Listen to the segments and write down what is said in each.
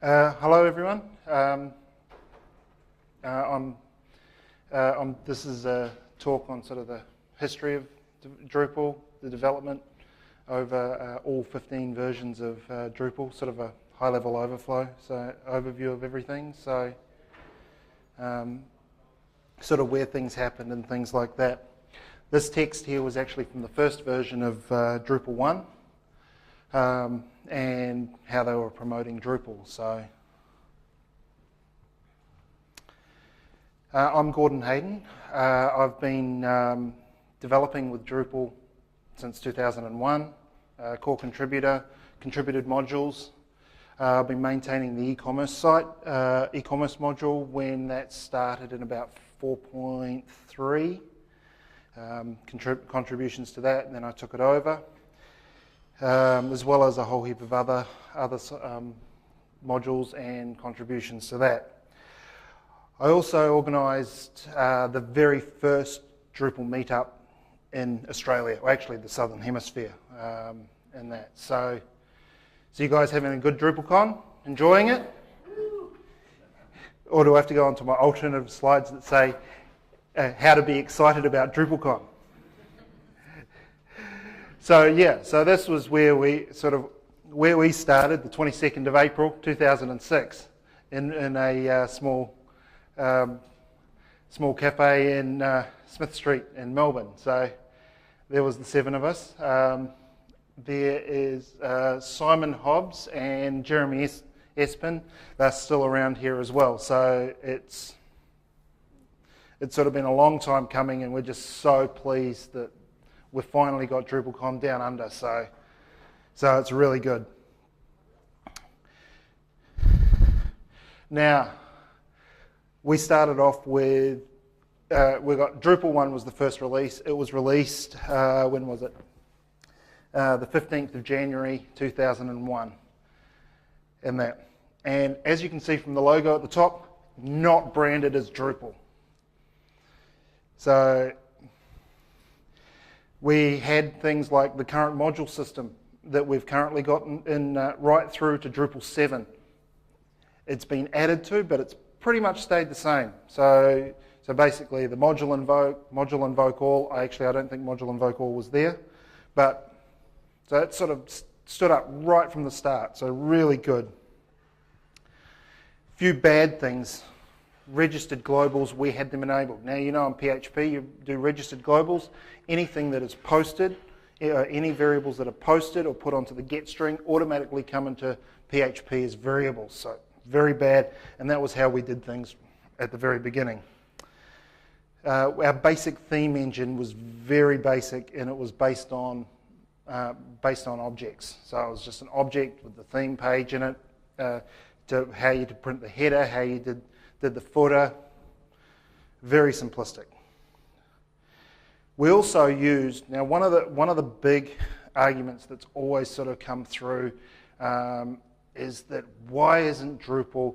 Hello everyone. This is a talk on sort of the history of Drupal, the development over all 15 versions of Drupal, sort of a high-level overview of everything. So, sort of where things happened and things like that. This text here was actually from the first version of Drupal 1. And how they were promoting Drupal. So, I'm Gordon Hayden. I've been developing with Drupal since 2001, core contributor, contributed modules. I've been maintaining the e-commerce site, e-commerce module when that started in about 4.3, contributions to that, and then I took it over. As well as a whole heap of other modules and contributions to that. I also organised the very first Drupal meetup in Australia, or actually the Southern Hemisphere, in that. So you guys having a good DrupalCon? Enjoying it? Or do I have to go on to my alternative slides that say how to be excited about DrupalCon? So yeah, so this was where we started, the 22nd of April 2006, in a small cafe in Smith Street in Melbourne. So there was the 7 of us. There is Simon Hobbs and Jeremy Espin. They're still around here as well. So it's sort of been a long time coming, and we're just so pleased that we've finally got DrupalCon down under, so it's really good. Now, we started off with, we got Drupal 1 was the first release. It was released, when was it? The 15th of January 2001, and that. And as you can see from the logo at the top, not branded as Drupal. So we had things like the current module system that we've currently got in right through to Drupal 7. It's been added to, but it's pretty much stayed the same. So basically the module invoke all. I don't think module invoke all was there, but so it sort of stood up right from the start. So really good. Few bad things. Registered globals, we had them enabled. Now, you know, on PHP, you do registered globals. Anything that is posted, any variables that are posted or put onto the get string automatically come into PHP as variables. So, very bad, and that was how we did things at the very beginning. Our basic theme engine was very basic, and it was based on objects. So it was just an object with the theme page in it, to how you did print the header, how you did the footer, very simplistic. We also used, now one of the big arguments that's always sort of come through is that why isn't Drupal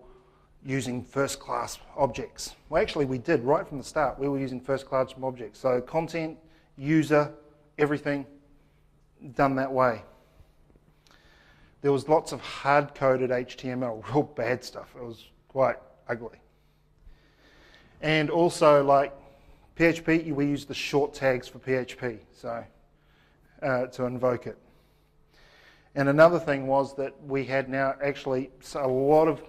using first-class objects? Well, actually we did right from the start. We were using first-class objects. So content, user, everything done that way. There was lots of hard-coded HTML, real bad stuff. It was quite ugly. And also, like PHP, we use the short tags for PHP, so to invoke it. And another thing was that we had now actually a lot of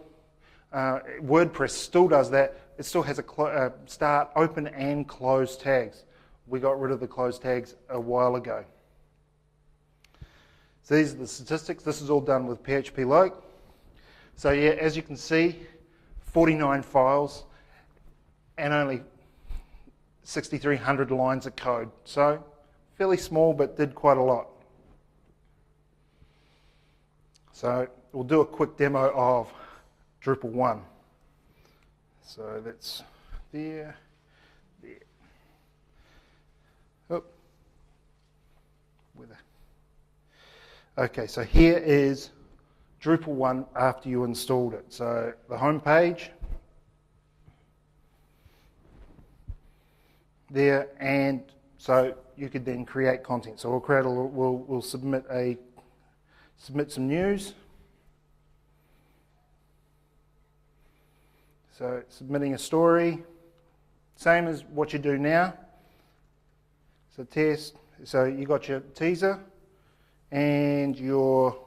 WordPress still does that. It still has a start, open, and close tags. We got rid of the closed tags a while ago. So these are the statistics. This is all done with PHP Lite. So yeah, as you can see, 49 files and only 6,300 lines of code. So fairly small, but did quite a lot. So we'll do a quick demo of Drupal 1. So that's there. Oh. Okay, so here is Drupal 1 after you installed it. So the home page there, and so you could then create content. So we'll submit some news. So submitting a story, same as what you do now. So test, so you got your teaser and your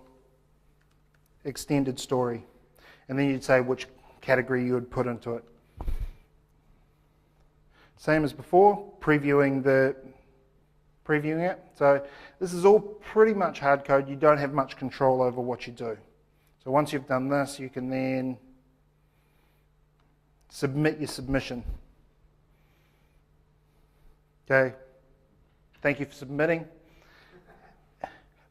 extended story. And then you'd say which category you would put into it. Same as before, previewing it. So this is all pretty much hard code. You don't have much control over what you do. So once you've done this, you can then submit your submission. Okay, thank you for submitting.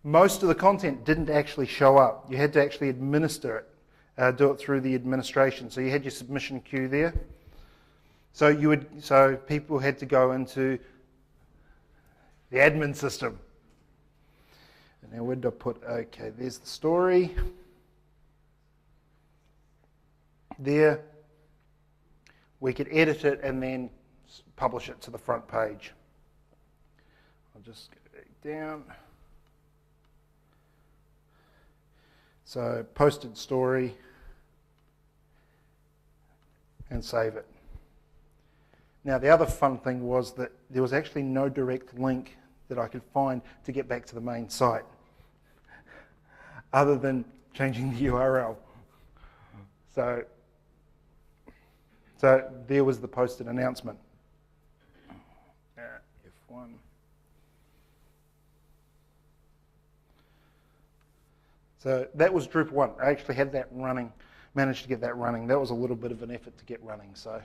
Most of the content didn't actually show up. You had to actually administer it, do it through the administration. So you had your submission queue there. So people had to go into the admin system. And now where did I put? Okay, there's the story. There. We could edit it and then publish it to the front page. I'll just go back down. So posted story and save it. Now the other fun thing was that there was actually no direct link that I could find to get back to the main site other than changing the URL. So there was the posted announcement. F1. So that was Drupal 1. I actually had that running, managed to get that running. That was a little bit of an effort to get running. So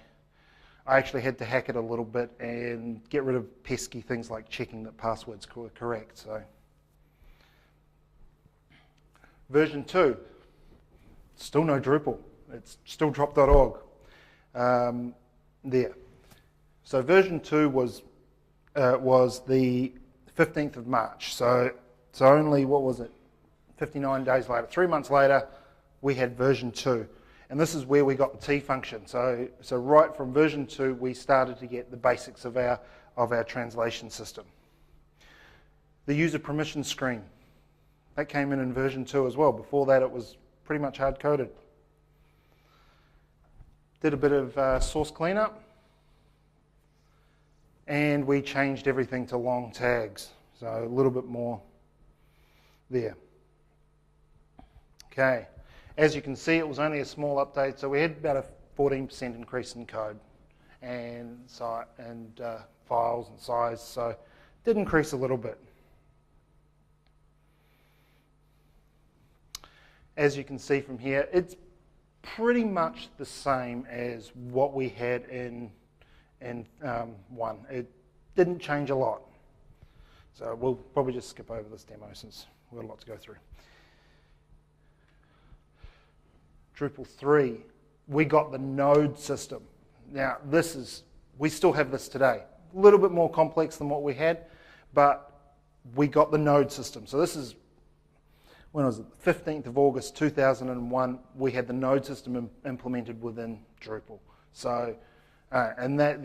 I actually had to hack it a little bit and get rid of pesky things like checking that passwords were correct. So version 2, still no Drupal. It's still drop.org. There. So version 2 was the 15th of March. So only, what was it, 59 days later, 3 months later, we had version 2. And this is where we got the T function. So right from version 2, we started to get the basics of our translation system. The user permission screen, that came in version 2 as well. Before that, it was pretty much hard-coded. Did a bit of source cleanup, and we changed everything to long tags. So a little bit more there. Okay, as you can see, it was only a small update, so we had about a 14% increase in code and files and size, so it did increase a little bit. As you can see from here, it's pretty much the same as what we had in 1. It didn't change a lot. So we'll probably just skip over this demo since we've got a lot to go through. Drupal 3, we got the node system. Now we still have this today. A little bit more complex than what we had, but we got the node system. So this is, when was it, 15th of August 2001, we had the node system implemented within Drupal. So, and that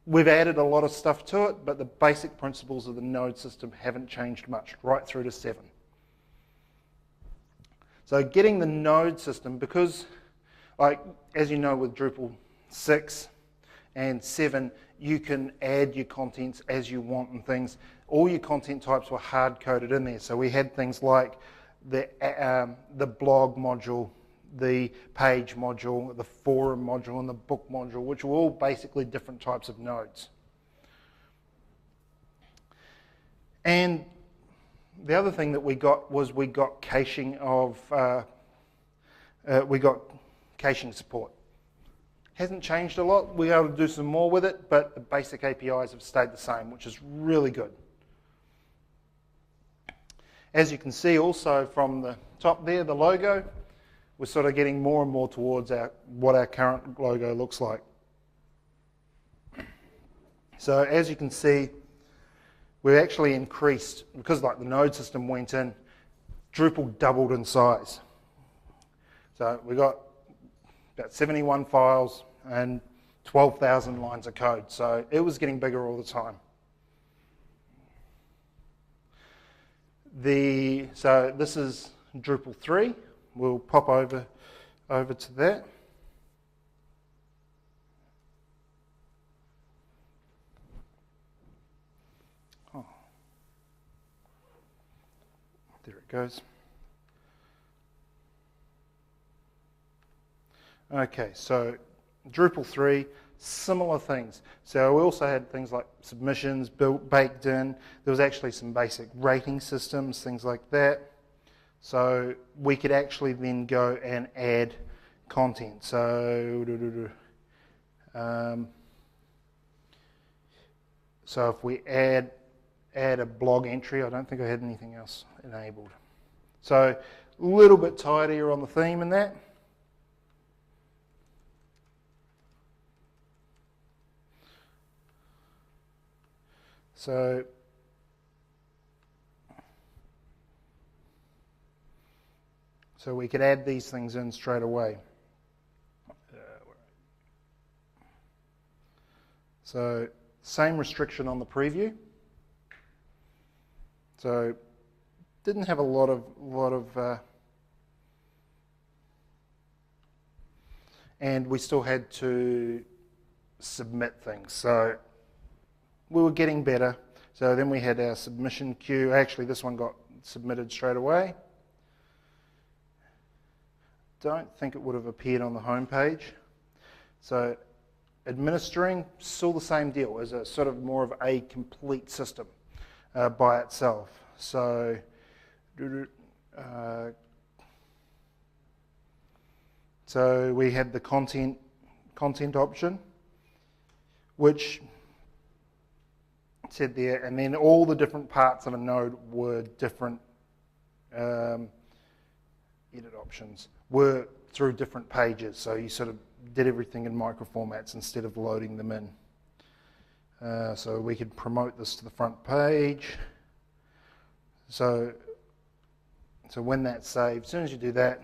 we've added a lot of stuff to it, but the basic principles of the node system haven't changed much, right through to 7. So getting the node system, because as you know with Drupal 6 and 7, you can add your contents as you want and things. All your content types were hard-coded in there. So we had things like the blog module, the page module, the forum module, and the book module, which were all basically different types of nodes. And the other thing that we got was we got caching support. Hasn't changed a lot. We're able to do some more with it, but the basic APIs have stayed the same, which is really good. As you can see also from the top there, the logo, we're sort of getting more and more towards what our current logo looks like. So as you can see, we actually increased, because the node system went in, Drupal doubled in size. So we got about 71 files and 12,000 lines of code. So it was getting bigger all the time. So this is Drupal 3. We'll pop over to that. goes. Okay, so Drupal 3, similar things. So we also had things like submissions baked in. There was actually some basic rating systems, things like that. So we could actually then go and add content. So if we add a blog entry, I don't think I had anything else enabled. So a little bit tidier on the theme in that. So we could add these things in straight away. So same restriction on the preview. So didn't have a lot of and we still had to submit things. So we were getting better. So then we had our submission queue. Actually, this one got submitted straight away. Don't think it would have appeared on the home page. So administering, still the same deal, as a sort of more of a complete system by itself. So we had the content option, which said there, and then all the different parts of a node were different edit options, were through different pages. So you sort of did everything in micro formats instead of loading them in. So we could promote this to the front page. So when that's saved, as soon as you do that,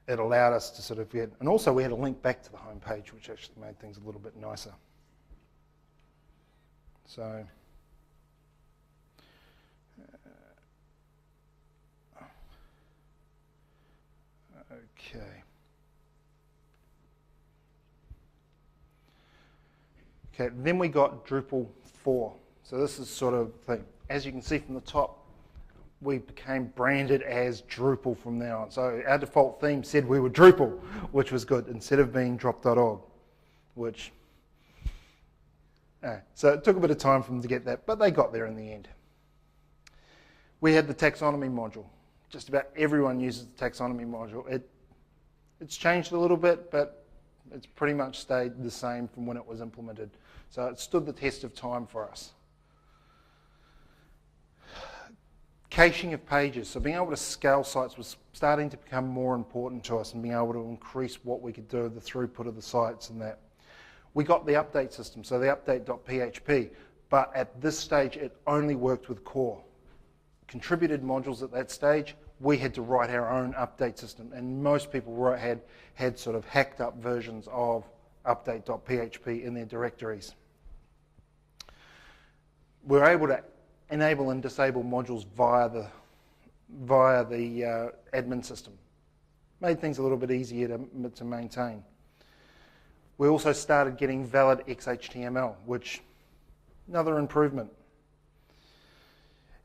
it allowed us to sort of get, and also we had a link back to the home page, which actually made things a little bit nicer. So, okay, then we got Drupal 4. So this is sort of thing. As you can see from the top, we became branded as Drupal from now on. So our default theme said we were Drupal, which was good, instead of being drop.org, which, so it took a bit of time for them to get that, but they got there in the end. We had the taxonomy module. Just about everyone uses the taxonomy module. It's changed a little bit, but it's pretty much stayed the same from when it was implemented. So it stood the test of time for us. Caching of pages, so being able to scale sites was starting to become more important to us, and being able to increase what we could do, the throughput of the sites and that. We got the update system, so the update.php, but at this stage it only worked with core. Contributed modules at that stage, we had to write our own update system, and most people had sort of hacked up versions of update.php in their directories. We were able to enable and disable modules via the admin system. Made things a little bit easier to maintain. We also started getting valid XHTML, which, another improvement.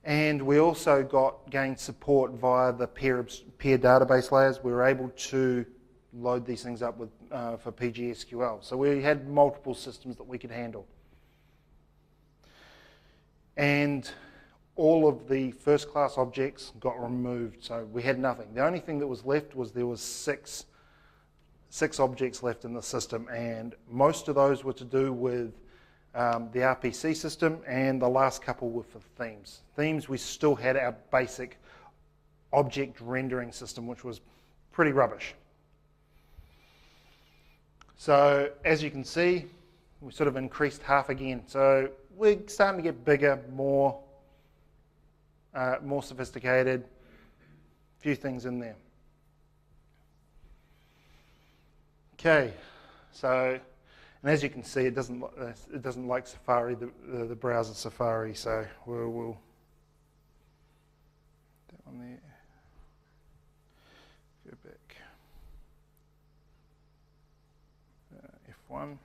And we also gained support via the peer database layers. We were able to load these things up with for PGSQL. So we had multiple systems that we could handle. And all of the first class objects got removed, so we had nothing. The only thing that was left was there was six objects left in the system, and most of those were to do with the RPC system, and the last couple were for themes. Themes, we still had our basic object rendering system, which was pretty rubbish. So as you can see, we sort of increased half again. So we're starting to get bigger, more sophisticated, a few things in there. Okay, so, and as you can see, it doesn't like Safari, the browser Safari, so we'll that one there. Go back. F1.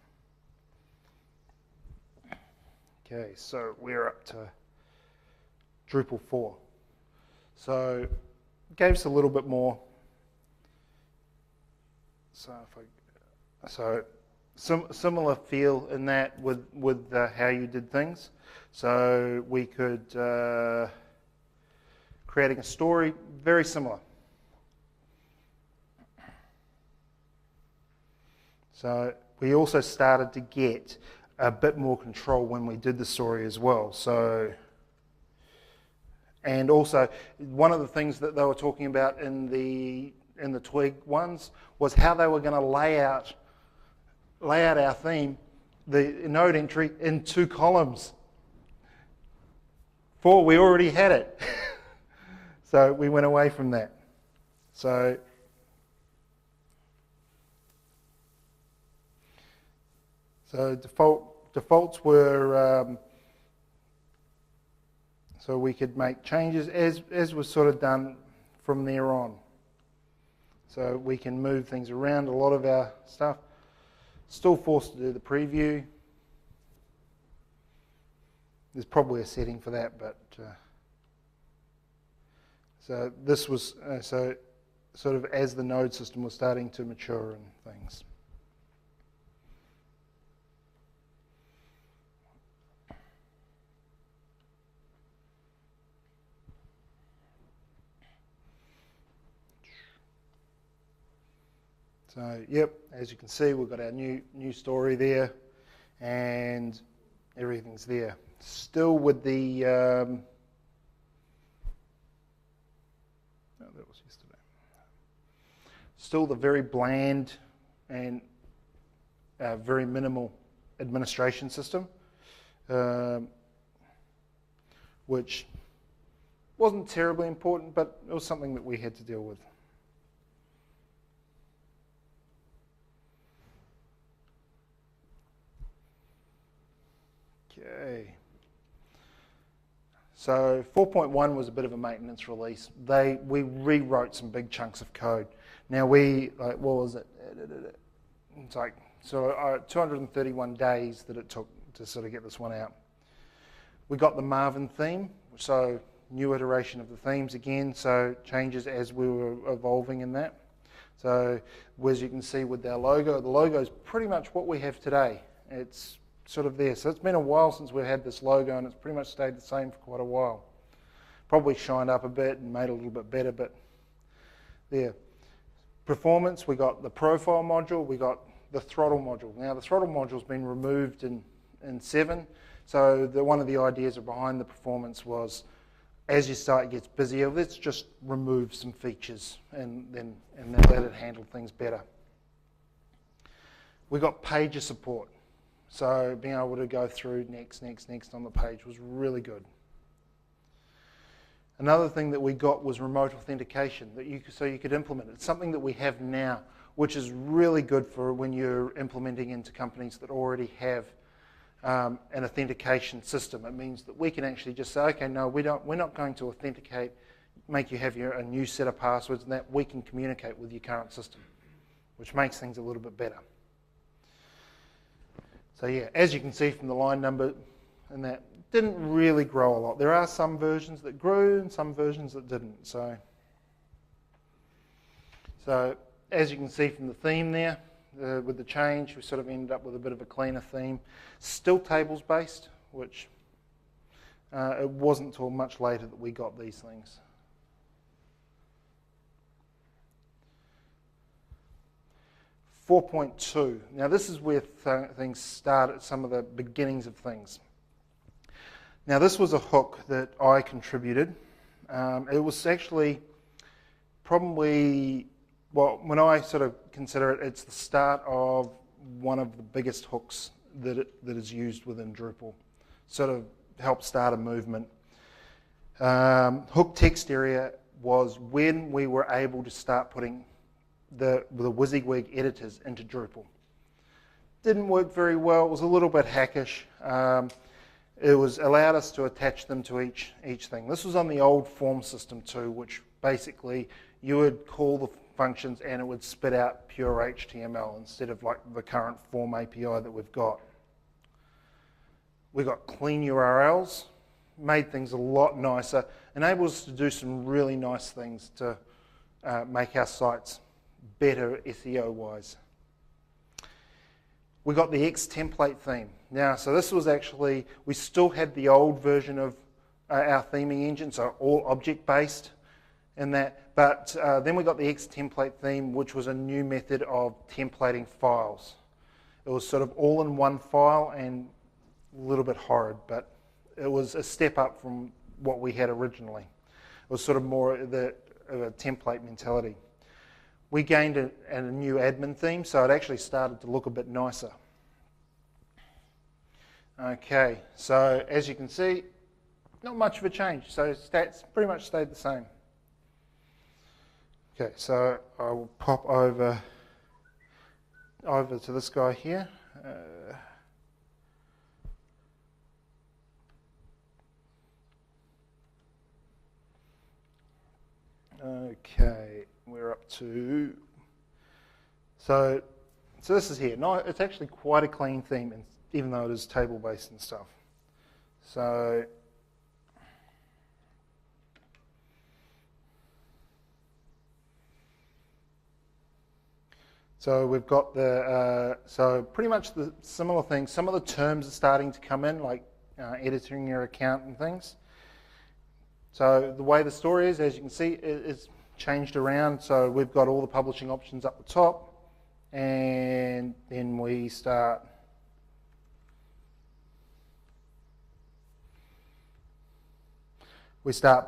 Okay, so we're up to Drupal 4. So it gave us a little bit more. Similar feel in that with how you did things. So we could creating a story, very similar. So we also started to get a bit more control when we did the story as well. So, and also one of the things that they were talking about in the Twig ones was how they were going to lay out our theme, the node entry, in 2 columns. 4, we already had it. So we went away from that. So defaults were, so we could make changes as was sort of done from there on. So we can move things around a lot of our stuff. Still forced to do the preview. There's probably a setting for that, but so this was so sort of as the node system was starting to mature and things. So, yep, as you can see, we've got our new story there, and everything's there. Still with the, that was yesterday. Still the very bland and very minimal administration system, which wasn't terribly important, but it was something that we had to deal with. Okay. So 4.1 was a bit of a maintenance release. We rewrote some big chunks of code. Now what was it? It's like 231 days that it took to sort of get this one out. We got the Marvin theme, so new iteration of the themes again, so changes as we were evolving in that. So as you can see with our logo, the logo is pretty much what we have today. It's sort of there. So it's been a while since we've had this logo, and it's pretty much stayed the same for quite a while. Probably shined up a bit and made it a little bit better, but there. Performance, we got the profile module, we got the throttle module. Now the throttle module's been removed in 7, so one of the ideas behind the performance was as your site gets busier, let's just remove some features and then let it handle things better. We got pager support. So being able to go through next on the page was really good. Another thing that we got was remote authentication, so you could implement it. It's something that we have now, which is really good for when you're implementing into companies that already have an authentication system. It means that we can actually just say, okay, no, we're not going to authenticate, make you have a new set of passwords, and that we can communicate with your current system, which makes things a little bit better. So yeah, as you can see from the line number, and that didn't really grow a lot. There are some versions that grew and some versions that didn't. So as you can see from the theme there, with the change, we sort of ended up with a bit of a cleaner theme. Still tables based, which it wasn't until much later that we got these things. .2. Now this is where things start at some of the beginnings of things. Now this was a hook that I contributed. It was actually probably, well, when I sort of consider it, it's the start of one of the biggest hooks that is used within Drupal. Sort of helped start a movement. Hook text area was when we were able to start putting the WYSIWYG editors into Drupal. Didn't work very well. It was a little bit hackish. It allowed us to attach them to each thing. This was on the old form system too, which basically you would call the functions and it would spit out pure HTML instead of like the current form API that we've got. We got clean URLs, made things a lot nicer, enabled us to do some really nice things to make our sites better SEO-wise. We got the X template theme. Now, so this was actually, we still had the old version of our theming engine, so all object-based in that, but then we got the X template theme, which was a new method of templating files. It was sort of all in one file and a little bit horrid, but it was a step up from what we had originally. It was sort of more of a template mentality. We gained a new admin theme, so it actually started to look a bit nicer. Okay, so as you can see, not much of a change. So stats pretty much stayed the same. Okay, so I will pop over to this guy here. Okay, we're up to, so this is here. No, it's actually quite a clean theme, even though it is table-based and stuff. So we've got so pretty much the similar things. Some of the terms are starting to come in, like editing your account and things. So the way the story is, as you can see, it's changed around. So we've got all the publishing options up the top, and then we start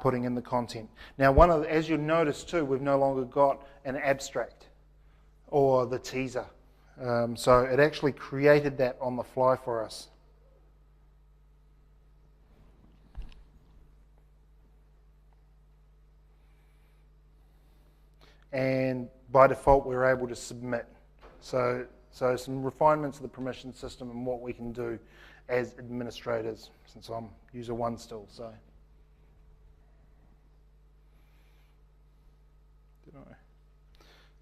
putting in the content. Now, as you'll notice too, we've no longer got an abstract or the teaser. So it actually created that on the fly for us. And by default, we're able to submit. So some refinements of the permission system and what we can do as administrators, since I'm user one still.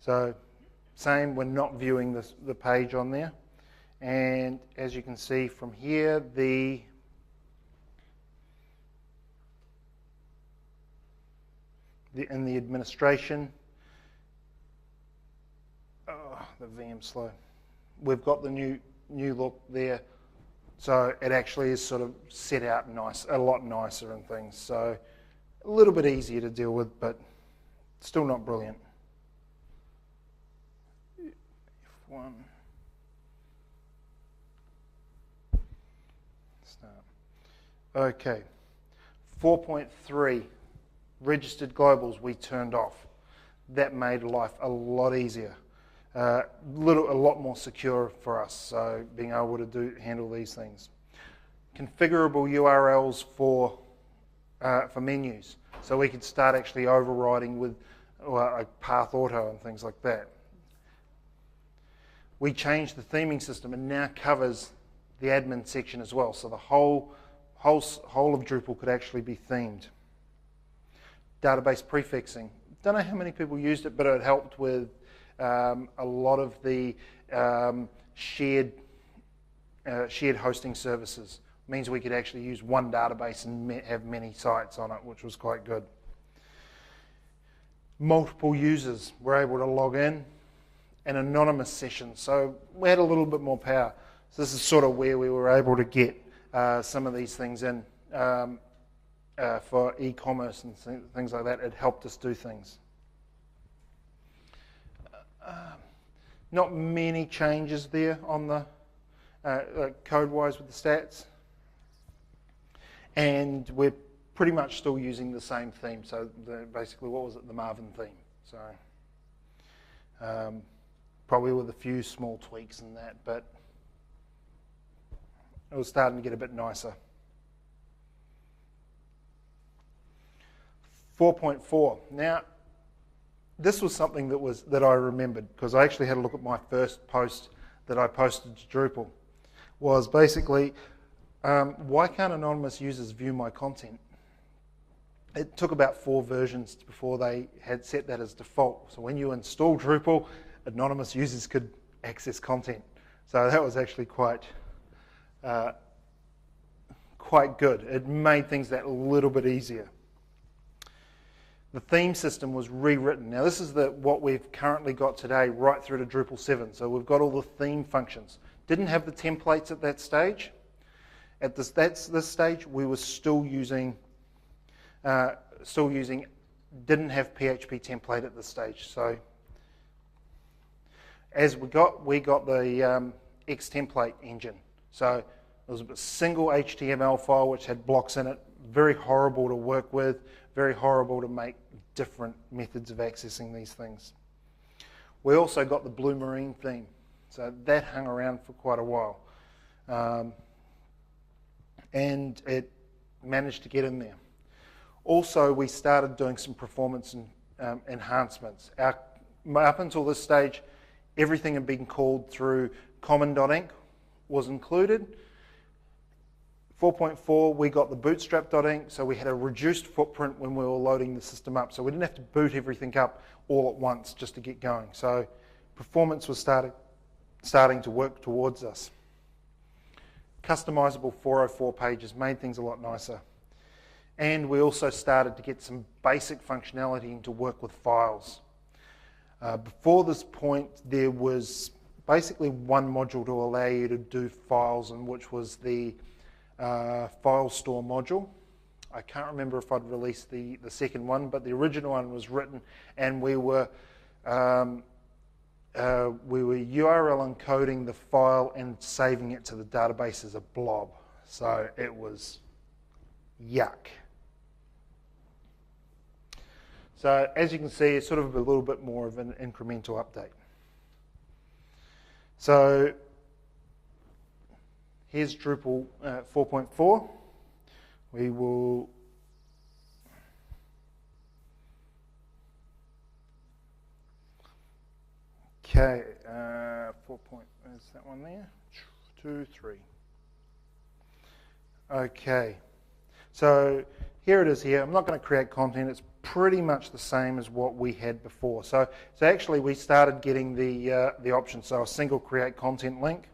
So same, we're not viewing the page on there. And as you can see from here, in the administration, the VM's slow. We've got the new look there, so it actually is sort of set out nice, a lot nicer and things. So a little bit easier to deal with, but still not brilliant. F1. Start. Okay. 4.3 registered globals we turned off. That made life a lot easier. A lot more secure for us, so being able to handle these things. Configurable URLs for menus, so we could start actually overriding with like path auto and things like that. We changed the theming system and now covers the admin section as well, so the whole of Drupal could actually be themed. Database prefixing. Don't know how many people used it, but it helped with a lot of the shared hosting services. It means we could actually use one database and have many sites on it, which was quite good. Multiple users were able to log in, and anonymous sessions. So we had a little bit more power. So this is sort of where we were able to get some of these things in for e-commerce and things like that. It helped us do things. Not many changes there on the code-wise with the stats. And we're pretty much still using the same theme. So basically, what was it? The Marvin theme. So probably with a few small tweaks in that, but it was starting to get a bit nicer. 4.4. Now, this was something that I remembered, because I actually had a look at my first post that I posted to Drupal. Was basically, why can't anonymous users view my content? It took about 4 versions before they had set that as default. So when you install Drupal, anonymous users could access content. So that was actually quite quite good. It made things that little bit easier. The theme system was rewritten. Now this is what we've currently got today right through to Drupal 7. So we've got all the theme functions. Didn't have the templates at that stage. At this stage, we were still using, didn't have PHP template at this stage. So as we got the X template engine. So it was a single HTML file which had blocks in it, very horrible to work with, very horrible to make different methods of accessing these things. We also got the Blue Marine theme, so that hung around for quite a while. And it managed to get in there. Also, we started doing some performance enhancements. Up until this stage, everything had been called through common.inc was included. 4.4, we got the bootstrap.inc, so we had a reduced footprint when we were loading the system up. So we didn't have to boot everything up all at once just to get going. So performance was starting to work towards us. Customizable 404 pages made things a lot nicer. And we also started to get some basic functionality into work with files. Before this point, there was basically one module to allow you to do files, and which was the file store module. I can't remember if I'd released the second one, but the original one was written, and we were URL encoding the file and saving it to the database as a blob. So it was yuck. So as you can see, it's sort of a little bit more of an incremental update. So here's Drupal 4.4. We will okay, 4 point, is that one there? 2, 3. Okay, so here it is here. I'm not going to create content. It's pretty much the same as what we had before. So actually we started getting the option. So a single create content link,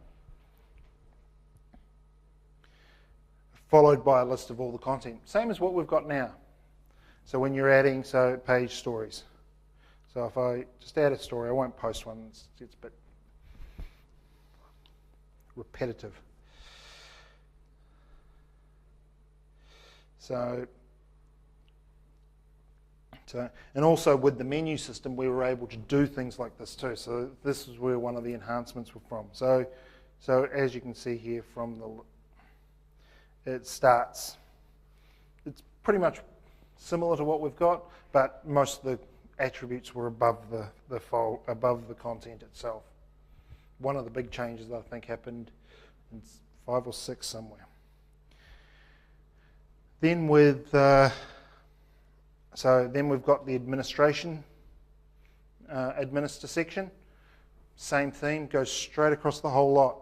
followed by a list of all the content. Same as what we've got now. So when you're adding, page stories. So if I just add a story, I won't post one, it's a bit repetitive. And also with the menu system, we were able to do things like this too. So this is where one of the enhancements were from. So as you can see here it starts, it's pretty much similar to what we've got, but most of the attributes were above the file, above the content itself. One of the big changes that I think happened in 5 or 6 somewhere. Then then we've got the administration, administer section. Same theme, goes straight across the whole lot.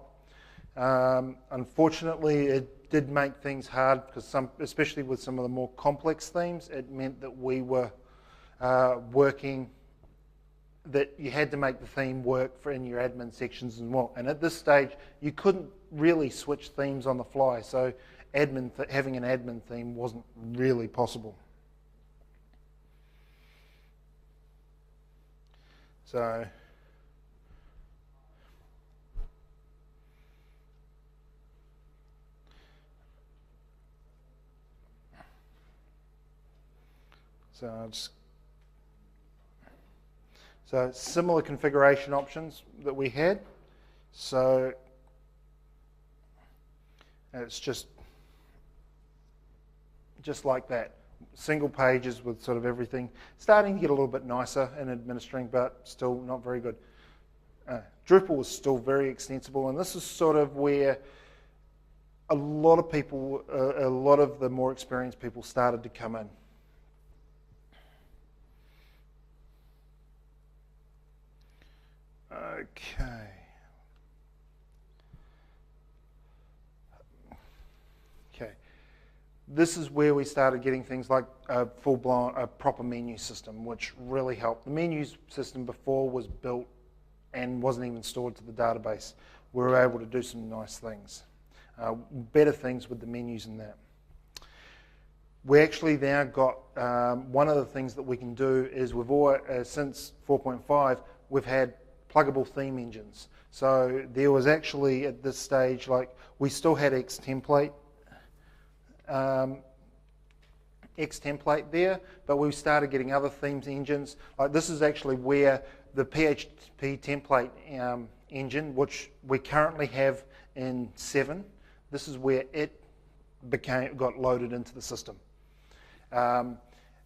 Unfortunately, it did make things hard because especially with some of the more complex themes, it meant that we were that you had to make the theme work in your admin sections as well. And at this stage, you couldn't really switch themes on the fly, so having an admin theme wasn't really possible. So similar configuration options that we had. So it's just like that. Single pages with sort of everything. Starting to get a little bit nicer in administering, but still not very good. Drupal was still very extensible, and this is sort of where a lot of people, a lot of the more experienced people started to come in. Okay. This is where we started getting things like a full-blown, a proper menu system, which really helped. The menu system before was built and wasn't even stored to the database. We were able to do some nice things. better things with the menus and that. We actually now got, one of the things that we can do is we've always, since 4.5, we've had pluggable theme engines. So there was actually at this stage, like we still had X-template there, but we started getting other themes engines. Like this is actually where the PHP template engine, which we currently have in 7, this is where it got loaded into the system.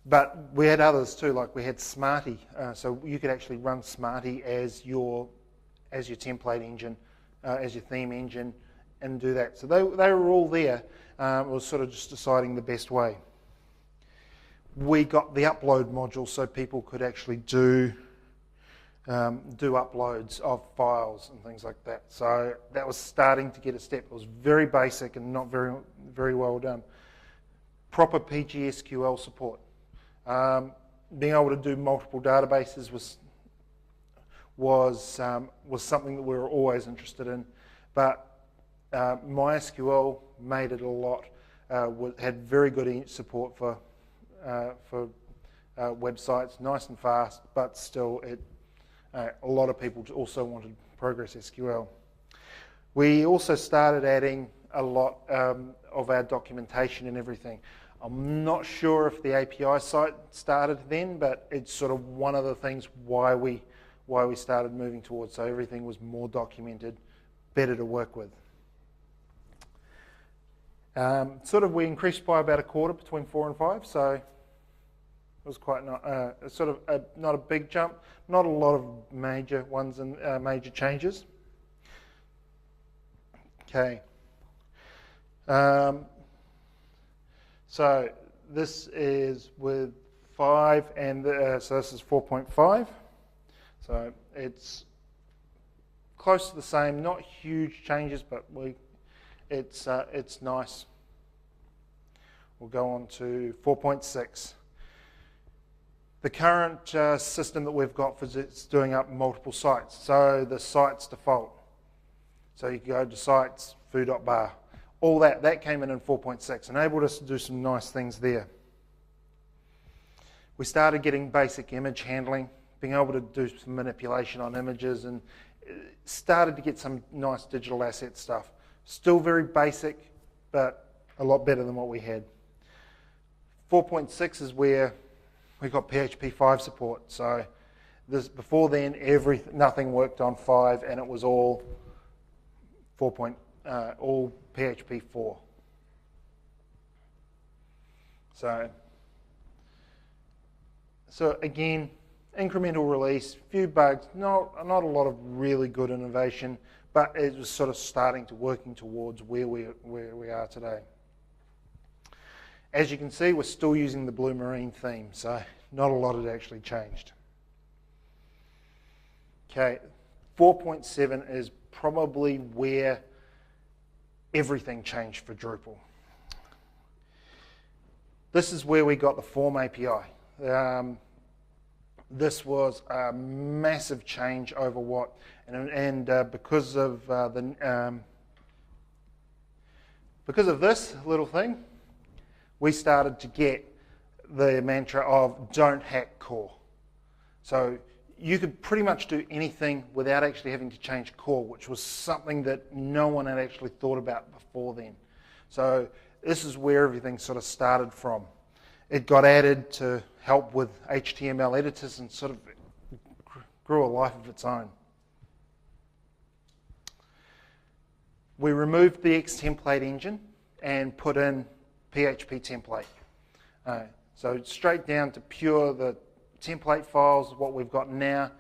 But we had others too, like we had Smarty, so you could actually run Smarty as your template engine, as your theme engine, and do that. So they were all there. It was sort of just deciding the best way. We got the upload module so people could actually do uploads of files and things like that. So that was starting to get a step. It was very basic and not very, very well done. Proper PGSQL support. Being able to do multiple databases was something that we were always interested in, but MySQL made it a lot. Had very good support for websites, nice and fast, but still, a lot of people also wanted Progress SQL. We also started adding a lot of our documentation and everything. I'm not sure if the API site started then, but it's sort of one of the things why we started moving towards. So everything was more documented, better to work with. We increased by about a quarter between 4 and 5, so it was quite not a big jump, not a lot of major ones and major changes. Okay. So this is with 5, and so this is 4.5. So it's close to the same, not huge changes, but it's nice. We'll go on to 4.6. The current system that we've got it's doing up multiple sites. So the sites default. So you can go to sites, foo.bar. All that came in 4.6, enabled us to do some nice things there. We started getting basic image handling, being able to do some manipulation on images, and started to get some nice digital asset stuff. Still very basic, but a lot better than what we had. 4.6 is where we got PHP 5 support. So before then, nothing worked on 5, and it was all all PHP 4. So again, incremental release, few bugs, not a lot of really good innovation, but it was sort of starting to working towards where we are today. As you can see, we're still using the blue marine theme, so not a lot had actually changed. Okay, 4.7 is probably where everything changed for Drupal. This is where we got the form API. This was a massive change over what, and because of this little thing, we started to get the mantra of don't hack core. So you could pretty much do anything without actually having to change core, which was something that no one had actually thought about before then. So this is where everything sort of started from. It got added to help with HTML editors and sort of grew a life of its own. We removed the X-template engine and put in PHP template. So straight down to pure the template files, what we've got now.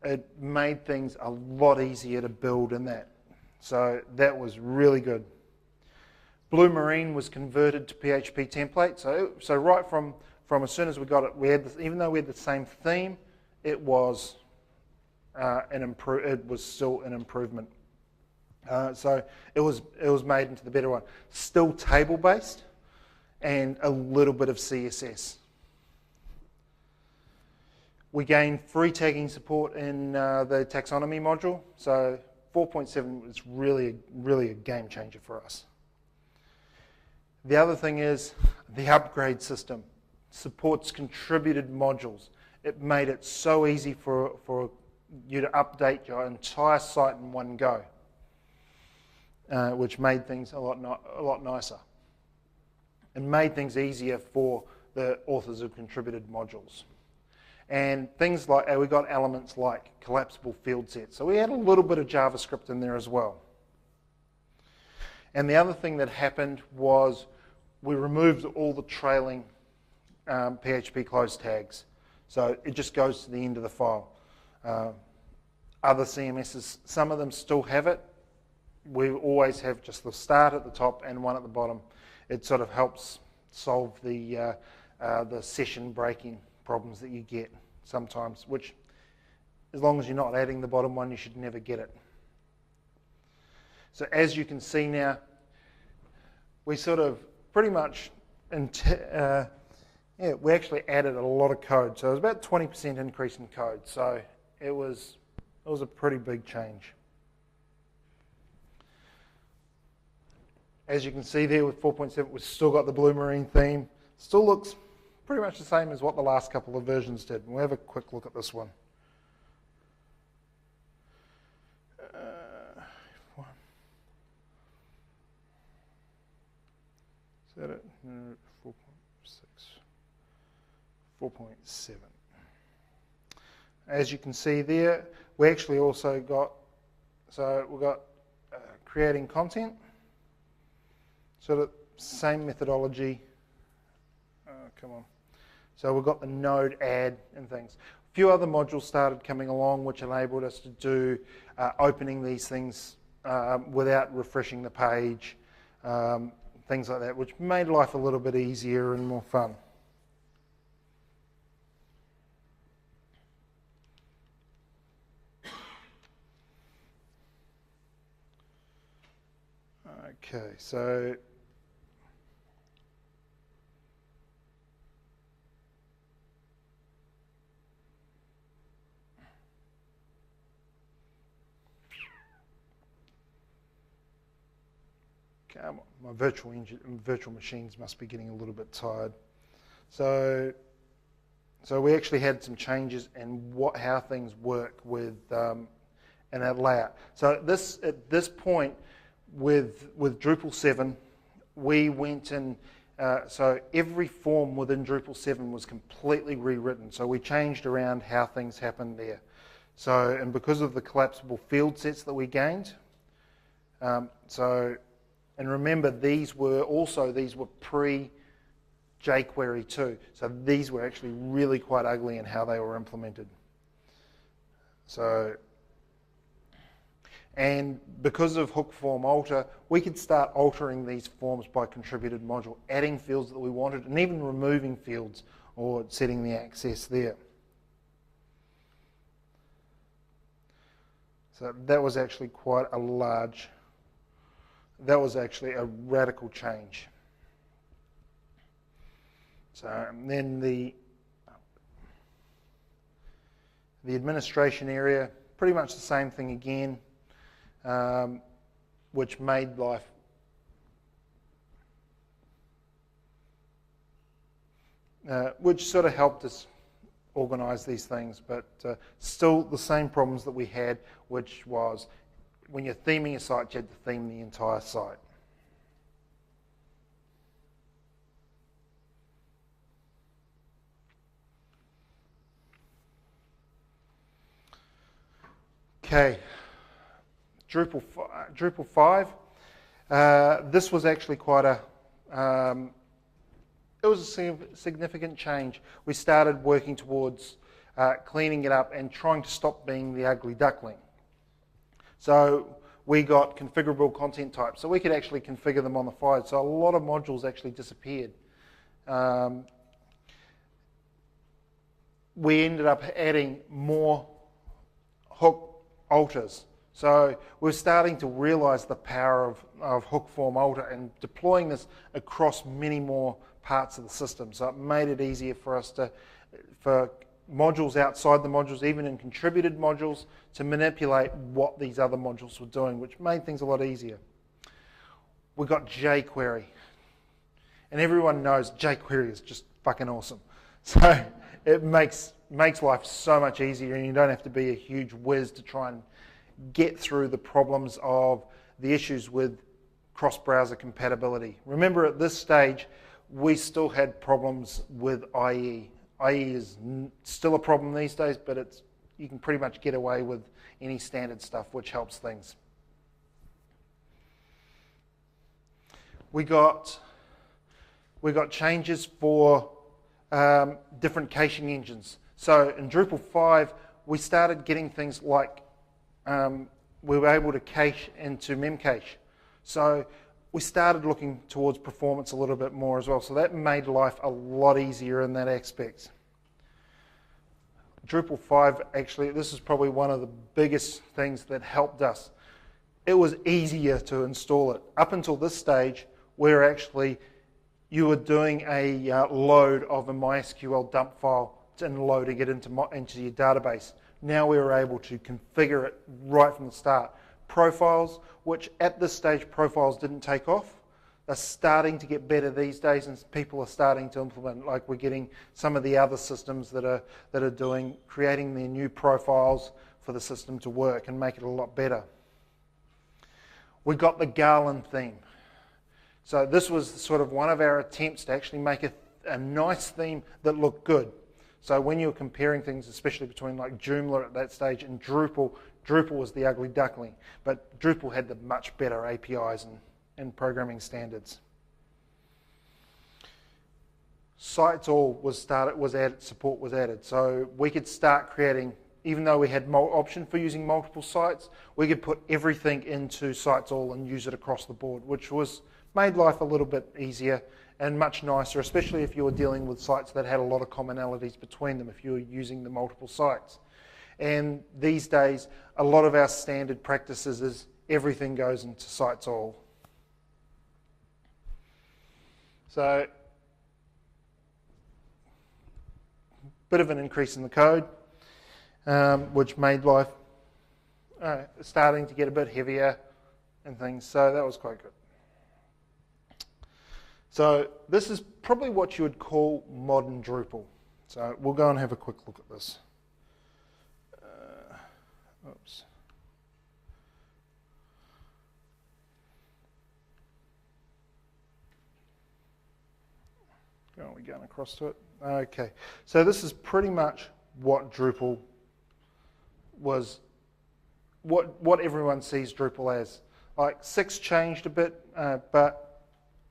It made things a lot easier to build in that. So that was really good. Blue Marine was converted to PHP template. So right from as soon as we got it, we had this, even though we had the same theme, it was still an improvement. So it was made into the better one. Still table based and a little bit of CSS. We gained free tagging support in the taxonomy module. So 4.7 was really a game changer for us. The other thing is the upgrade system supports contributed modules. It made it so easy for you to update your entire site in one go, which made things a lot nicer. And made things easier for the authors of contributed modules. And things like, we got elements like collapsible field sets. So we had a little bit of JavaScript in there as well. And the other thing that happened was we removed all the trailing PHP close tags. So it just goes to the end of the file. Other CMSs, some of them still have it. We always have just the start at the top and one at the bottom. It sort of helps solve the session breaking problems that you get sometimes, which as long as you're not adding the bottom one, you should never get it. So as you can see now, we sort of pretty much, we actually added a lot of code. So it was about 20% increase in code. So it was a pretty big change. As you can see there with 4.7, we've still got the blue marine theme. Still looks pretty much the same as what the last couple of versions did. We'll have a quick look at this one. Is that it? No, 4.6. 4.7. As you can see there, we actually also got, we've got creating content. Sort of same methodology. Come on. So we've got the node add and things. A few other modules started coming along which enabled us to do opening these things without refreshing the page, things like that, which made life a little bit easier and more fun. Okay, so my virtual machines must be getting a little bit tired. So we actually had some changes in how things work with in our layout. So at this point with Drupal 7, we went in. So every form within Drupal 7 was completely rewritten. So we changed around how things happened there. So, and because of the collapsible field sets that we gained, and remember these were pre-jQuery 2. So these were actually really quite ugly in how they were implemented. So, and because of hook form alter, we could start altering these forms by contributed module, adding fields that we wanted, and even removing fields or setting the access there. So that was actually quite a large, that was actually a radical change. So and then the administration area, pretty much the same thing again, which made life which sort of helped us organize these things, but still the same problems that we had, which was when you're theming a site, you had to theme the entire site. Okay, Drupal 5. This was actually quite a, it was a significant change. We started working towards cleaning it up and trying to stop being the ugly duckling. So we got configurable content types, so we could actually configure them on the fly. So a lot of modules actually disappeared. We ended up adding more hook alters. So we're starting to realize the power of hook form alter and deploying this across many more parts of the system. So it made it easier for us to, modules outside the modules, even in contributed modules, to manipulate what these other modules were doing, which made things a lot easier. We got jQuery. And everyone knows jQuery is just fucking awesome. So it makes life so much easier, and you don't have to be a huge whiz to try and get through the problems of the issues with cross-browser compatibility. Remember, at this stage, we still had problems with IE. IE is still a problem these days, but you can pretty much get away with any standard stuff, which helps things. We got changes for different caching engines. So in Drupal 5, we started getting things like we were able to cache into memcache. So we started looking towards performance a little bit more as well. So that made life a lot easier in that aspect. Drupal 5, actually, this is probably one of the biggest things that helped us. It was easier to install it. Up until this stage, where actually you were doing a load of a MySQL dump file and loading it into your database. Now we were able to configure it right from the start. Profiles, which at this stage profiles didn't take off, are starting to get better these days, and people are starting to implement. Like we're getting some of the other systems that are creating their new profiles for the system to work and make it a lot better. We got the Garland theme. So this was sort of one of our attempts to actually make a nice theme that looked good. So when you were comparing things, especially between like Joomla at that stage and Drupal, Drupal was the ugly duckling, but Drupal had the much better APIs and programming standards. Sites all support was added, so we could start creating. Even though we had option for using multiple sites, we could put everything into Sites All and use it across the board, which made life a little bit easier and much nicer, especially if you were dealing with sites that had a lot of commonalities between them if you were using the multiple sites. And these days, a lot of our standard practices is everything goes into Sites All. So, bit of an increase in the code, which made life starting to get a bit heavier and things, so that was quite good. So this is probably what you would call modern Drupal. So we'll go and have a quick look at this. Oops. Are we going across to it? Okay. So this is pretty much what Drupal was, what everyone sees Drupal as. Like 6 changed a bit, but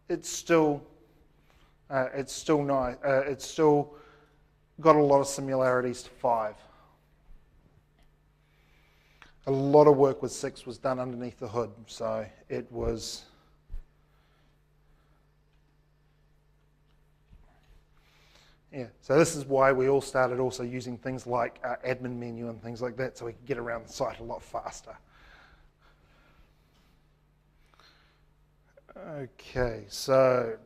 it's still nice. It's still got a lot of similarities to 5. A lot of work with 6 was done underneath the hood, so it was. Yeah, so this is why we all started also using things like admin menu and things like that, so we could get around the site a lot faster. Okay, so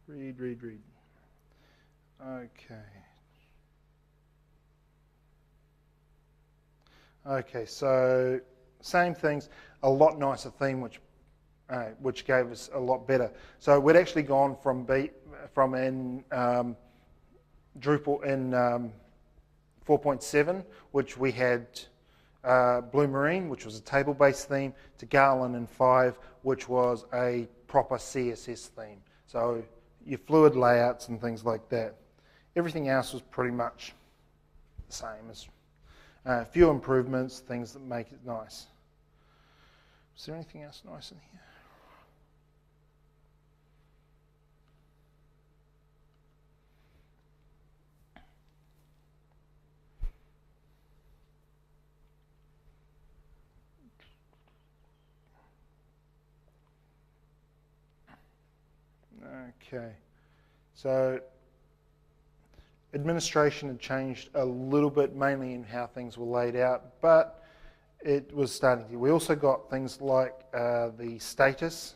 read. Okay, so same things, a lot nicer theme, which gave us a lot better. So we'd actually gone from in Drupal in 4.7, which we had Blue Marine, which was a table-based theme, to Garland in 5, which was a proper CSS theme. So your fluid layouts and things like that. Everything else was pretty much the same. A few improvements, things that make it nice. Is there anything else nice in here? Okay, so administration had changed a little bit, mainly in how things were laid out, but it was starting to. We also got things like the status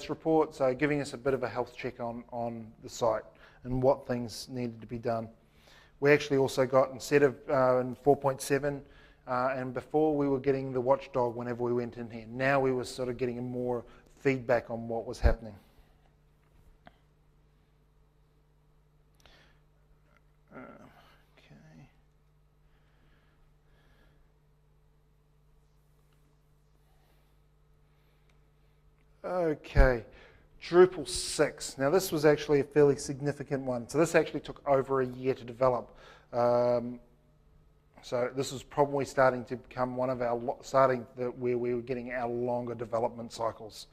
report, so giving us a bit of a health check on the site and what things needed to be done. We actually also got, instead of in 4.7, and before we were getting the watchdog whenever we went in here, now we were sort of getting more feedback on what was happening. Okay, Drupal 6. Now this was actually a fairly significant one. So this actually took over a year to develop. So this was probably starting to become one of our, where we were getting our longer development cycles.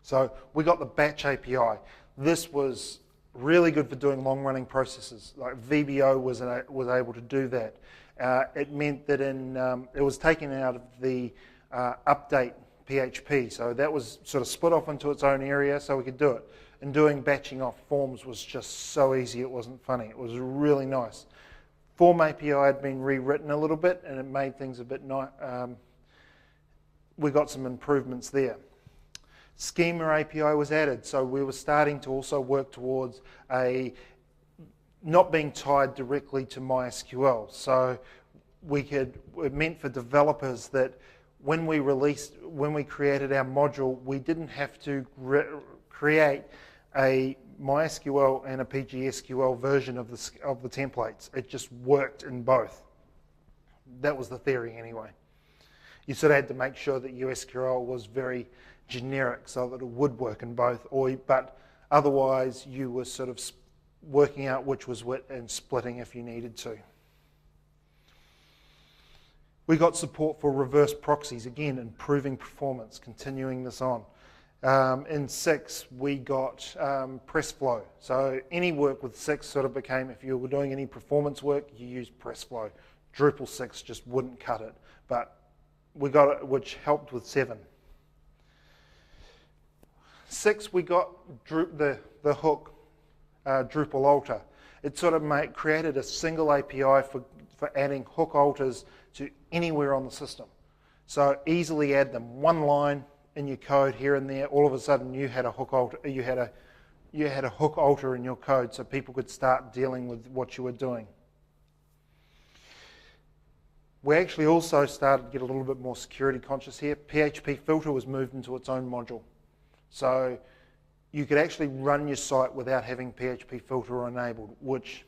So we got the batch API. This was really good for doing long-running processes. Like VBO was able to do that. It meant that it was taken out of the update PHP, so that was sort of split off into its own area so we could do it. And doing batching off forms was just so easy, it wasn't funny. It was really nice. Form API had been rewritten a little bit and it made things a bit nice. We got some improvements there. Schema API was added, so we were starting to also work towards not being tied directly to MySQL. So it meant for developers that when we created our module, we didn't have to create a MySQL and a PGSQL version of the templates. It just worked in both. That was the theory anyway. You sort of had to make sure that your SQL was very generic so that it would work in both, but otherwise you were sort of working out which was which and splitting if you needed to. We got support for reverse proxies, again, improving performance, continuing this on. In 6, we got PressFlow. So any work with 6 sort of became, if you were doing any performance work, you used PressFlow. Drupal 6 just wouldn't cut it, but we got it, which helped with 7. 6, we got the hook, Drupal alter. It sort of created a single API for adding hook alters to anywhere on the system. So easily add them. One line in your code here and there, all of a sudden you had a hook alter, you had a hook alter in your code so people could start dealing with what you were doing. We actually also started to get a little bit more security conscious here. PHP filter was moved into its own module. So you could actually run your site without having PHP filter enabled, which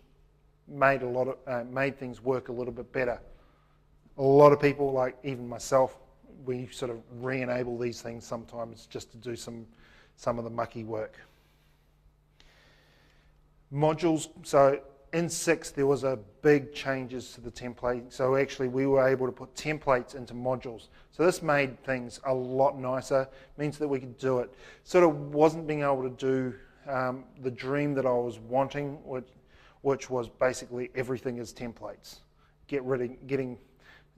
made things work a little bit better. A lot of people, like even myself, we sort of re-enable these things sometimes just to do some of the mucky work. Modules, so in 6 there was a big changes to the template. So actually we were able to put templates into modules. So this made things a lot nicer, means that we could do it. Sort of wasn't being able to do the dream that I was wanting, which was basically everything is templates.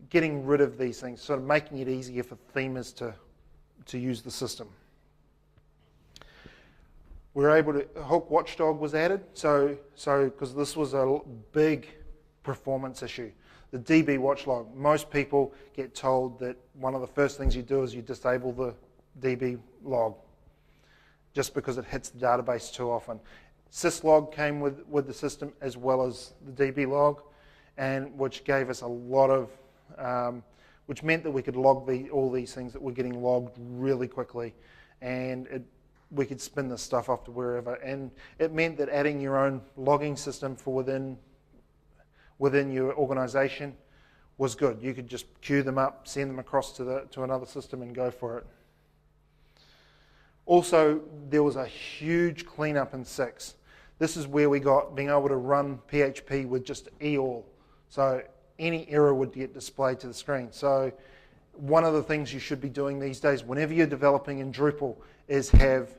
Getting rid of these things, sort of making it easier for themers to use the system. We were able to, Hook Watchdog was added, so because this was a big performance issue. The DB watchdog, most people get told that one of the first things you do is you disable the DB log, just because it hits the database too often. syslog came with the system as well as the DB log, and which gave us a lot of which meant that we could log all these things that were getting logged really quickly, and we could spin this stuff off to wherever. And it meant that adding your own logging system for within your organization was good. You could just queue them up, send them across to another system and go for it. Also, there was a huge cleanup in 6. This is where we got being able to run PHP with just EALL. So any error would get displayed to the screen. So one of the things you should be doing these days, whenever you're developing in Drupal, is have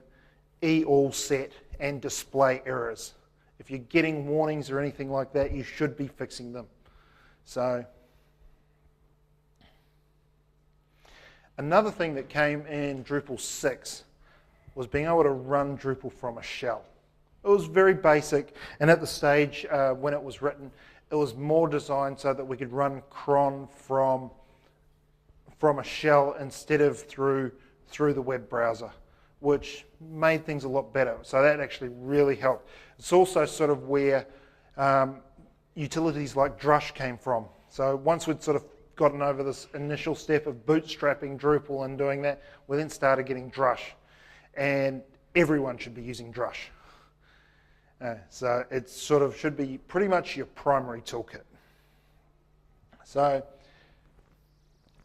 EALL set and display errors. If you're getting warnings or anything like that, you should be fixing them. So another thing that came in Drupal 6 was being able to run Drupal from a shell. It was very basic, and at the stage when it was written, it was more designed so that we could run cron from a shell instead of through the web browser, which made things a lot better. So that actually really helped. It's also sort of where utilities like Drush came from. So once we'd sort of gotten over this initial step of bootstrapping Drupal and doing that, we then started getting Drush. And everyone should be using Drush. So it sort of should be pretty much your primary toolkit. So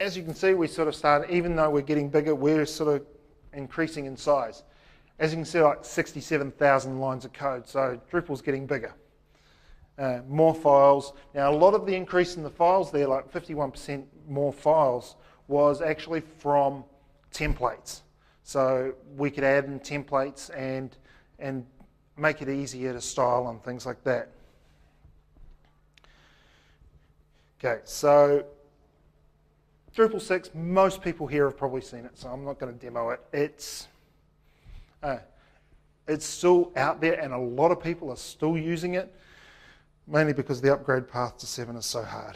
as you can see, we sort of started, even though we're getting bigger, we're sort of increasing in size. As you can see, like 67,000 lines of code, so Drupal's getting bigger. More files. Now, a lot of the increase in the files there, like 51% more files, was actually from templates. So we could add in templates and make it easier to style and things like that. Okay, so Drupal 6, most people here have probably seen it, so I'm not going to demo it. It's still out there, and a lot of people are still using it, mainly because the upgrade path to 7 is so hard.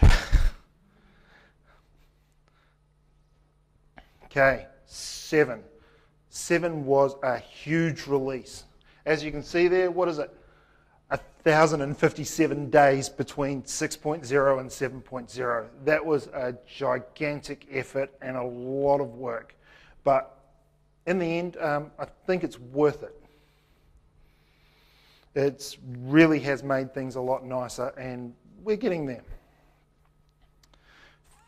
Okay, 7. 7 was a huge release. As you can see there, what is it? 1,057 days between 6.0 and 7.0. That was a gigantic effort and a lot of work. But in the end, I think it's worth it. It really has made things a lot nicer, and we're getting there.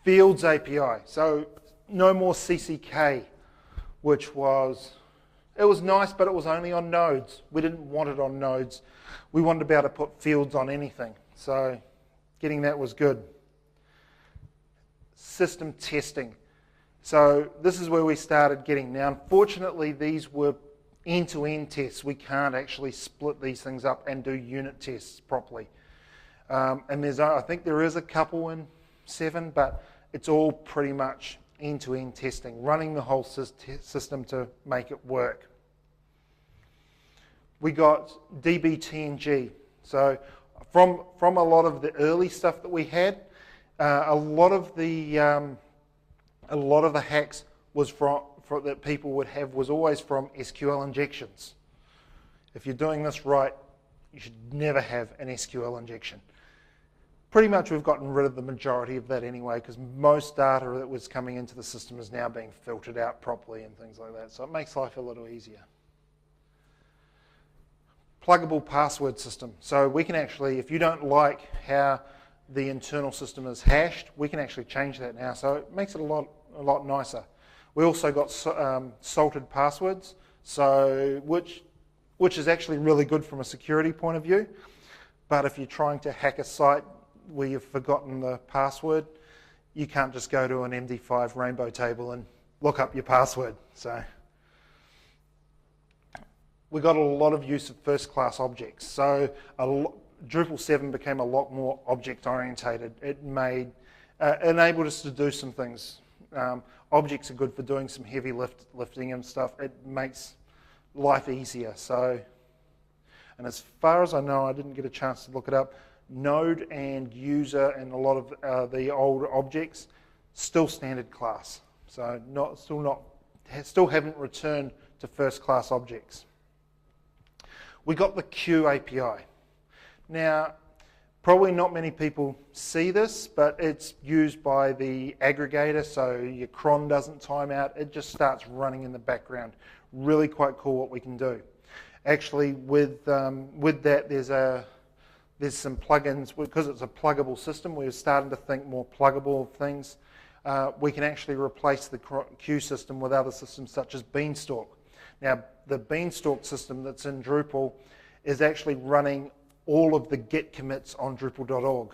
Fields API. So no more CCK, which was... It was nice, but it was only on nodes. We didn't want it on nodes. We wanted to be able to put fields on anything. So getting that was good. System testing. So this is where we started getting. Now, unfortunately, these were end-to-end tests. We can't actually split these things up and do unit tests properly. And I think there is a couple in 7, but it's all pretty much end-to-end testing, running the whole system to make it work. We got dbTNG. So from a lot of the early stuff that we had, a lot of the hacks was that people would have was always from SQL injections. If you're doing this right, you should never have an SQL injection. Pretty much we've gotten rid of the majority of that anyway, because most data that was coming into the system is now being filtered out properly and things like that. So it makes life a little easier. Pluggable password system. So we can actually, if you don't like how the internal system is hashed, we can actually change that now. So it makes it a lot nicer. We also got salted passwords, so which is actually really good from a security point of view. But if you're trying to hack a site where you've forgotten the password, you can't just go to an MD5 rainbow table and look up your password. So we got a lot of use of first-class objects. So Drupal 7 became a lot more object-orientated. It enabled us to do some things. Objects are good for doing some heavy lifting and stuff. It makes life easier. So, and as far as I know, I didn't get a chance to look it up, node and user and a lot of the old objects still standard class. So still haven't returned to first-class objects. We got the queue API. Now, probably not many people see this, but it's used by the aggregator, so your cron doesn't time out. It just starts running in the background. Really quite cool what we can do. Actually, with that, there's some plugins, because it's a pluggable system, we're starting to think more pluggable things. We can actually replace the queue system with other systems such as Beanstalk. Now, the Beanstalk system that's in Drupal is actually running all of the git commits on Drupal.org.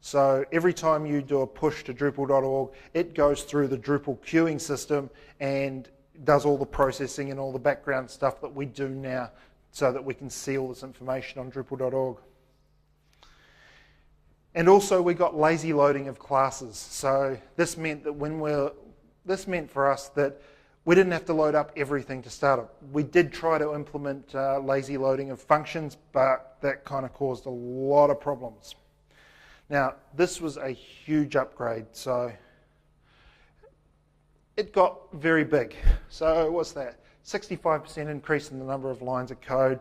So every time you do a push to Drupal.org, it goes through the Drupal queuing system and does all the processing and all the background stuff that we do now so that we can see all this information on Drupal.org. And also we got lazy loading of classes. So this meant that this meant for us that we didn't have to load up everything to start up. We did try to implement lazy loading of functions, but that kind of caused a lot of problems. Now, this was a huge upgrade, so it got very big. So what's that? 65% increase in the number of lines of code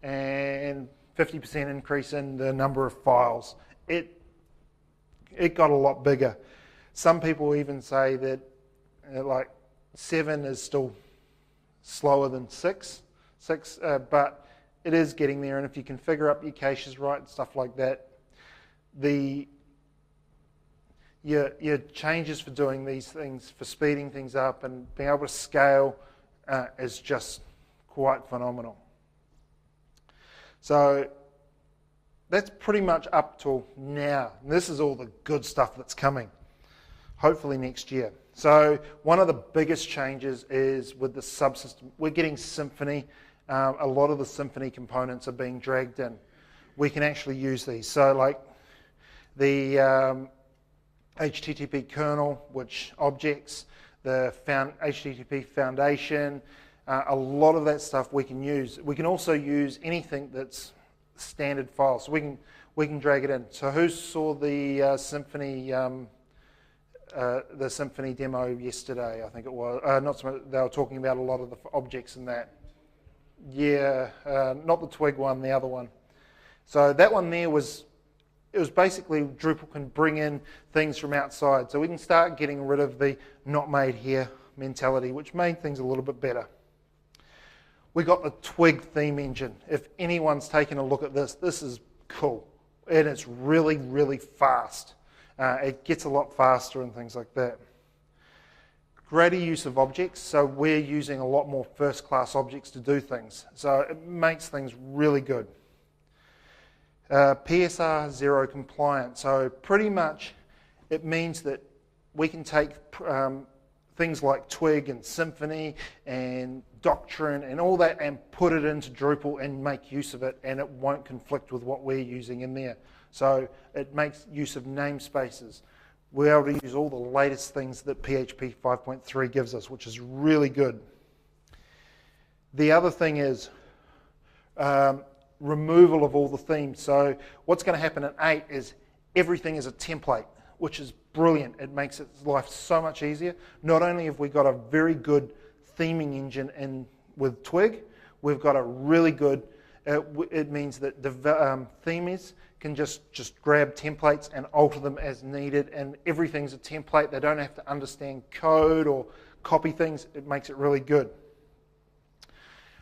and 50% increase in the number of files. It got a lot bigger. Some people even say that like 7 is still slower than 6, but it is getting there, and if you configure up your caches right and stuff like that, your changes for doing these things, for speeding things up and being able to scale is just quite phenomenal. So that's pretty much up till now. And this is all the good stuff that's coming, hopefully next year. So one of the biggest changes is with the subsystem. We're getting Symfony. A lot of the Symfony components are being dragged in. We can actually use these. So like the HTTP kernel, which objects, the HTTP foundation, a lot of that stuff we can use. We can also use anything that's standard files. So we can drag it in. So who saw the Symfony demo yesterday? I think it was. Not so much, they were talking about a lot of the objects in that. Yeah, not the Twig one, the other one. So that one there was basically Drupal can bring in things from outside. So we can start getting rid of the not made here mentality, which made things a little bit better. We got the Twig theme engine. If anyone's taken a look at this, this is cool. And it's really, really fast. It gets a lot faster and things like that. Greater use of objects, so we're using a lot more first-class objects to do things. So it makes things really good. PSR 0 compliant, so pretty much it means that we can take things like Twig and Symfony and Doctrine and all that and put it into Drupal and make use of it, and it won't conflict with what we're using in there. So it makes use of namespaces. We're able to use all the latest things that PHP 5.3 gives us, which is really good. The other thing is removal of all the themes. So what's going to happen in 8 is everything is a template, which is brilliant. It makes life so much easier. Not only have we got a very good theming engine in with Twig, we've got a really good, it means that the themers can just grab templates and alter them as needed, and everything's a template. They don't have to understand code or copy things. It makes it really good.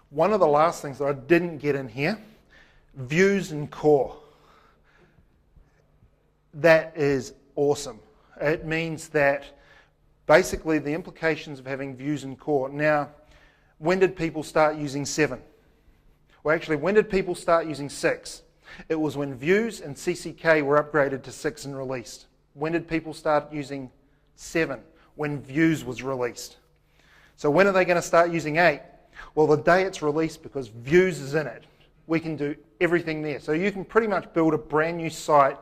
One of the last things that I didn't get in here, views and core. That is awesome. It means that basically the implications of having views and core. Now, when did people start using 7? Well, actually, when did people start using 6? It was when views and CCK were upgraded to 6 and released. When did people start using 7? When views was released. So when are they going to start using 8? Well, the day it's released, because views is in it. We can do everything there. So you can pretty much build a brand new site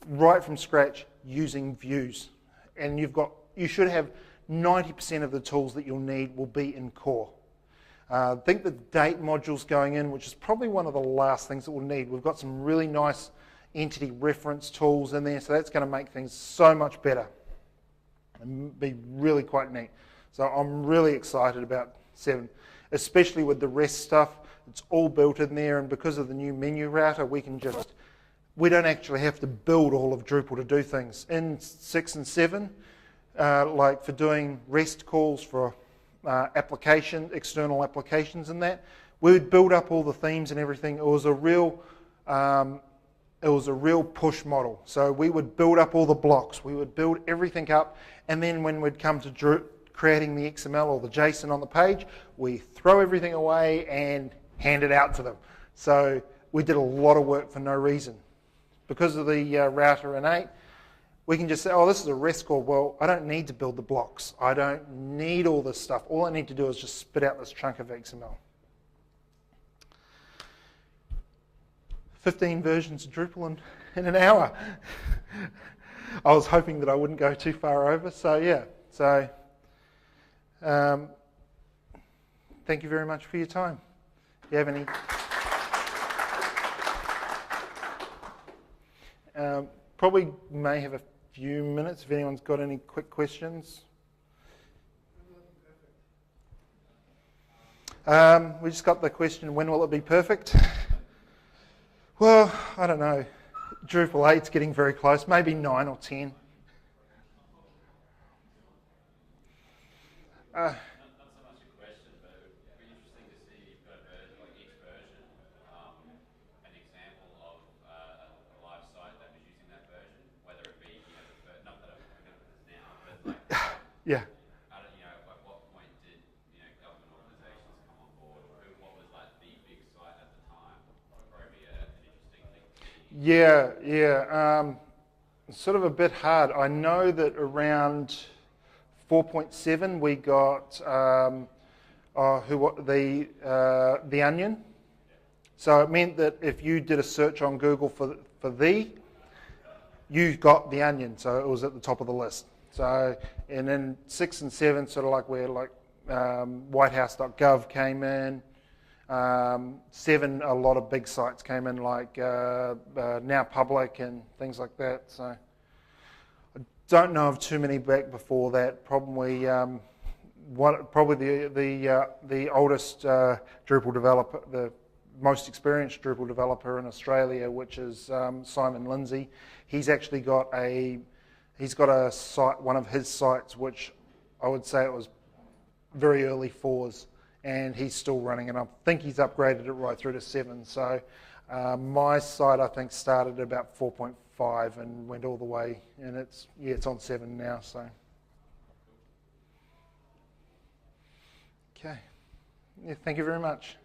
right from scratch using views. And you should have 90% of the tools that you'll need will be in core. I think the date module's going in, which is probably one of the last things that we'll need. We've got some really nice entity reference tools in there, so that's going to make things so much better and be really quite neat. So I'm really excited about 7, especially with the REST stuff. It's all built in there, and because of the new menu router, we don't actually have to build all of Drupal to do things. In 6 and 7, like for doing REST calls for external applications and that, we would build up all the themes and everything. It was a real push model. So we would build up all the blocks, we would build everything up, and then when we'd come to creating the XML or the JSON on the page, we throw everything away and hand it out to them. So we did a lot of work for no reason. Because of the router in 8, we can just say, oh, this is a REST call. Well, I don't need to build the blocks. I don't need all this stuff. All I need to do is just spit out this chunk of XML. 15 versions of Drupal in an hour. I was hoping that I wouldn't go too far over. So yeah. So thank you very much for your time. Do you have any? probably may have a few minutes if anyone's got any quick questions. We just got the question, when will it be perfect? Well, I don't know. Drupal 8's getting very close, maybe 9 or 10. Not so much a question, but it would be interesting to see you've got a version, like each version, an example of a live site that was using that version, whether it be, not that I'm looking at this now, but like, Yeah. I don't, at what point did, government organisations come on board, or what was like the big site at the time? Would probably be an interesting thing to see. Yeah. It's sort of a bit hard. I know that around 4.7 we got the Onion. So it meant that if you did a search on Google for you got the Onion, so it was at the top of the list. So, and then 6 and 7, sort of like where whitehouse.gov came in. 7, a lot of big sites came in, like Now Public and things like that. So I don't know of too many back before that. Probably the oldest Drupal developer, the most experienced Drupal developer in Australia, which is Simon Lindsay. He's actually got a site, one of his sites, which I would say it was very early 4s. And he's still running, and I think he's upgraded it right through to 7. So my site, I think, started at about 4.5 and went all the way, and it's on 7 now. So okay, yeah, thank you very much.